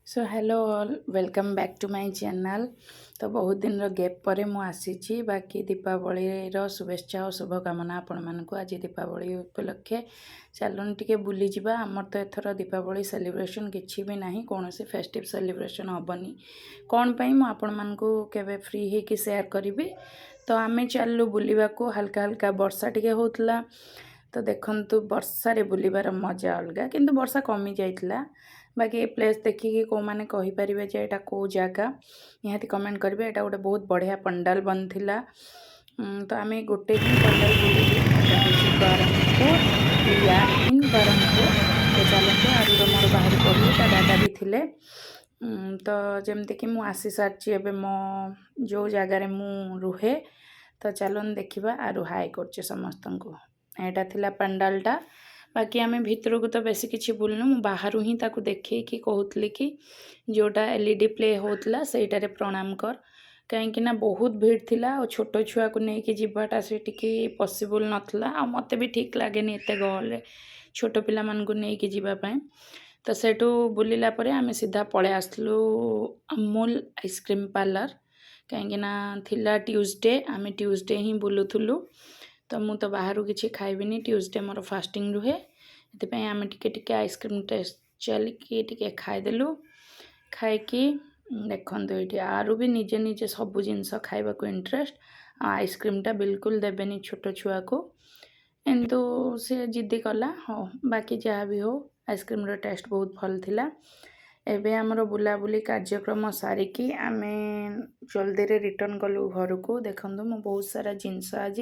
So hello all welcome back to my channel. तो बहुत दिन गैप पर मु आसी बाकी दीपावली शुभेच्छा और शुभकामना आपण मानक। आज दीपावली उपलक्षे चलून टिके बुली जावा। आमर तो एथर दीपावली सेलिब्रेशन किछि भी नाही, कौन से फेस्टिव सेलिब्रेशन हेनी कौन पाई मु आपण मानक केबे फ्री है कि शेयर करी। तो आमे चलू बुलिबा को। हल्का हल्का वर्षा टिके होतला तो देखंतु वर्षारे बुलिबार मजा अलगा, किंतु वर्षा कमी जाइतला। बाकी ए प्लेस देखिए कौ मैंने कहीपर जे यहाँ कौ जगह निहाती कमेंट करेंगे। यहाँ गोटे बहुत बढ़िया पंडाल बनता। तो आम गोटे ही पंडाल बुलू ब्रह्मपुर या इन ब्रह्मपुर। तो चलते आरु मोर बाहर पढ़ी ता दादा भी थिले। तो जमती कि मु आसी सारी एवं मो जो जगार मु रुहे। तो चलन देखा आरु हाई कर समस्त को। यहाँ थिला पंडालटा। बाकी आम भितर को तो बेसी किसी बुलनु, मु बाहर ही ताकू देखे कि कहूली कि जोटा एलईडी प्ले होता सेटारे प्रणाम कर। कहीं बहुत भीड़ थिला और छोट छुआ को लेकिन जीवाटा से टिके पॉसिबल नथला। आ मते भी ठीक लगे एत गहल छोट पिला मानकु नेकी जीवापाई। तो सेठू बुलिला परे आमे सीधा पळे आसलु अमूल आइसक्रीम पार्लर। कहीं थिला ट्यूसडे आमे ट्यूसडे ही बुलुथुलु। तो मु तो बाहर किसी खाइबिनी, ट्यूसडे मोर फास्टिंग रुहे। ये आम टिके आइसक्रीम टेस्ट चलिकी टिके खाईदेलु। खाइकी देखते ये आरु भी निजे निजे सबू जिनस खाइबा को इंटरेस्ट। आइसक्रीमटा बिल्कुल देवेनि छोट छुआ को, किंतु सी जिद्दी कला। हाँ बाकी जहाँ भी हो आइसक्रीम टेस्ट बहुत भल थिला। एबे आमर बुलाबुली कार्यक्रम सारिकी आमे जल्दी रे रिटर्न गलु घर को। देखंतु मु बहुत सारा जिनस आज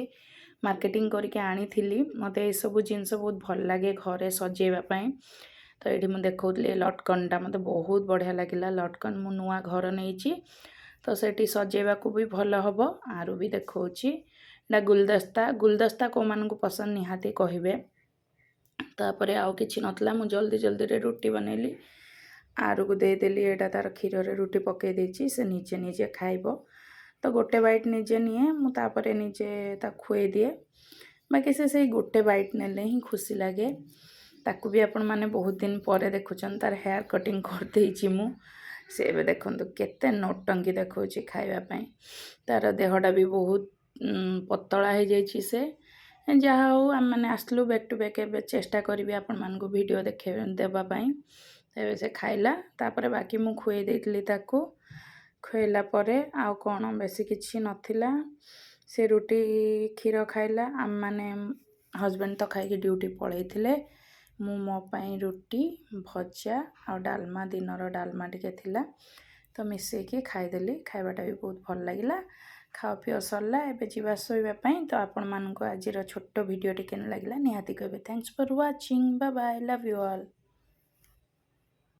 मार्केटिंग करके आनी थी। मते ये सब जिनस बहुत भल लगे घरे सजेवा पाई। तो ये मुझे देखा लटकनटा मते बहुत बढ़िया लगे। लटकन मु नुआ घर नहीं तो सेठी सजेवा को भी भल हम। आरु भी देखौछि गुलदस्ता। गुलदस्ता को मानक पसंद निहाती कहिबे। तापरे आउ किछि नतला, मु जल्दी जल्दी रे रुटी बनैली। आरु को देदेली। एटा तार क्षीर रे रुटी पकई देछि, से निजे निजे खाइबो। तो गोटे बाइट निजे निए, मु तापरे निजे ता खुए दिए। बाकी से गोटे बाइट नेले ही खुशी लगे। ताकू भी आपण माने बहुत दिन पर देखुचन तार हेयर कटिंग कर देछि मु। से एबे देखंतु केते नोटंकी देखौछि खाइबा पई। तार देहटा भी बहुत पतला हो जाइछि। से जहाँ हो आम मैंने आसलु बैक टू बैक एबे चेष्टा करी आपण मान को वीडियो देखे देबा पई। एबे से खाइला, तापरे बाकी मु खुए देइतली ताकू। खुएला परे आउ कौन बेसी किछि नथिला। से रुटी क्षीर खाइला। आम माने हजबैंड तो खाइके ड्यूटी पळेइथिले। मु मो पाई रुटी भजा और डालमा, दिनर डालमा टिके थिला तो मिसेकी खाइदेली। खाइबाटा भी बहुत भल लागिला। खाओ पिओ सरला, एबे जीवा सोइबा पाई। तो आपण मानको आजिर छोटो वीडियो टिके लागला निहाती कहबे thanks for watching. Bye bye, love you all.